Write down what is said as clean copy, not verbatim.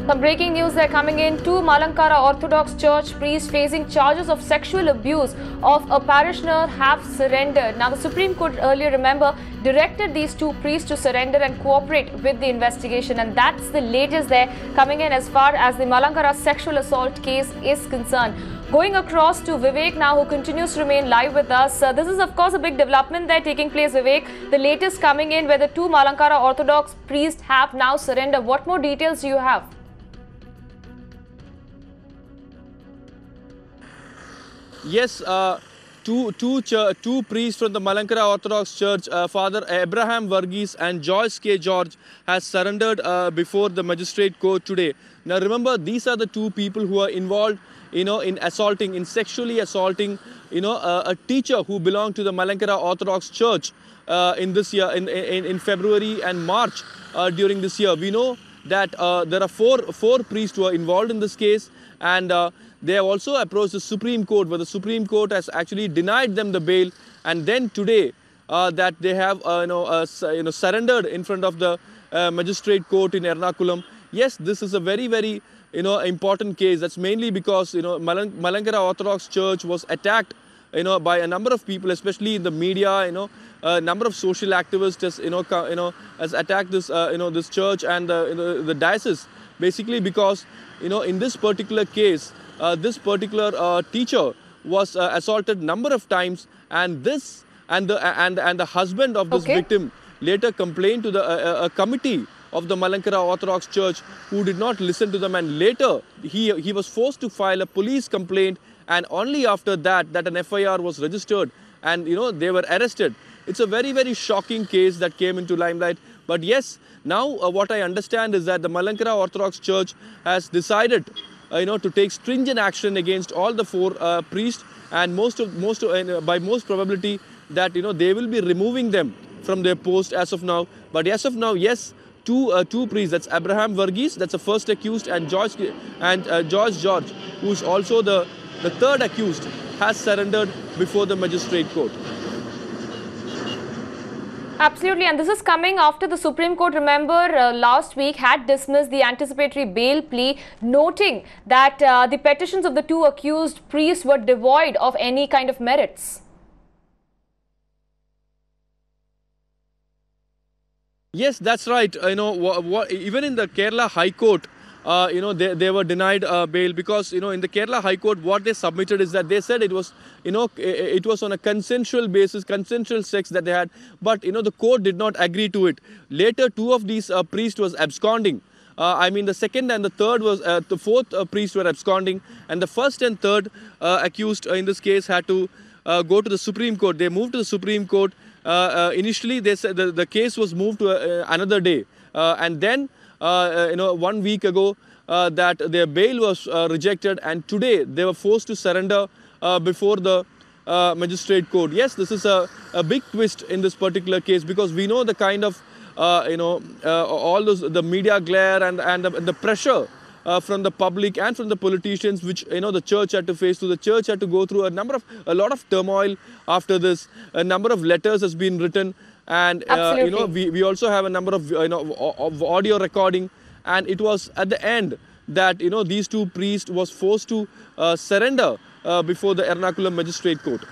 Some breaking news there coming in. Two Malankara Orthodox Church priests facing charges of sexual abuse of a parishioner have surrendered. Now, the Supreme Court earlier, remember, directed these two priests to surrender and cooperate with the investigation. And that's the latest there coming in as far as the Malankara sexual assault case is concerned. Going across to Vivek now, who continues to remain live with us. This is, of course, a big development there taking place, Vivek. The latest coming in where the two Malankara Orthodox priests have now surrendered. What more details do you have? Yes, two priests from the Malankara Orthodox Church, Father Abraham Varghese and Joyce K. George, has surrendered before the magistrate court today. Now remember, these are the two people who are involved, in sexually assaulting, a teacher who belonged to the Malankara Orthodox Church in this year, in February and March during this year. We know that there are four priests who are involved in this case, and they have also approached the Supreme Court, where the Supreme Court has actually denied them the bail. And then today, that they have surrendered in front of the magistrate court in Ernakulam. Yes, this is a very, very important case. That's mainly because Malankara Orthodox Church was attacked by a number of people, especially in the media. A number of social activists has attacked this this church and the diocese, basically because in this particular case, this particular teacher was assaulted number of times, and the husband of this victim later complained to the committee of the Malankara Orthodox Church, who did not listen to them, and later he was forced to file a police complaint, and only after that an FIR was registered, and they were arrested. It's a very, very shocking case that came into limelight. But yes, now what I understand is that the Malankara Orthodox Church has decided to take stringent action against all the four priests, and by most probability that they will be removing them from their post as of now. But as of now, yes, two priests, that's Abraham Varghese, that's the first accused, and Joyce George, who is also the third accused, has surrendered before the magistrate court. Absolutely, and this is coming after the Supreme Court, remember, last week had dismissed the anticipatory bail plea, noting that the petitions of the two accused priests were devoid of any kind of merits. Yes, that's right. Even in the Kerala High Court, they were denied bail because, in the Kerala High Court, what they submitted is that they said it was, it was on a consensual basis, consensual sex that they had, but, the court did not agree to it. Later, two of these priests was absconding. The second and the third was, the fourth priest were absconding, and the first and third accused in this case had to go to the Supreme Court. They moved to the Supreme Court. Initially, they said the case was moved to another day, and then 1 week ago that their bail was rejected, and today they were forced to surrender before the magistrate court. Yes, this is a big twist in this particular case, because we know the kind of all the media glare and the pressure from the public and from the politicians, which the church had to face. So the church had to go through a lot of turmoil after this. A number of letters has been written, and we also have a number of of audio recording, and it was at the end that these two priests was forced to surrender before the Ernakulam magistrate court.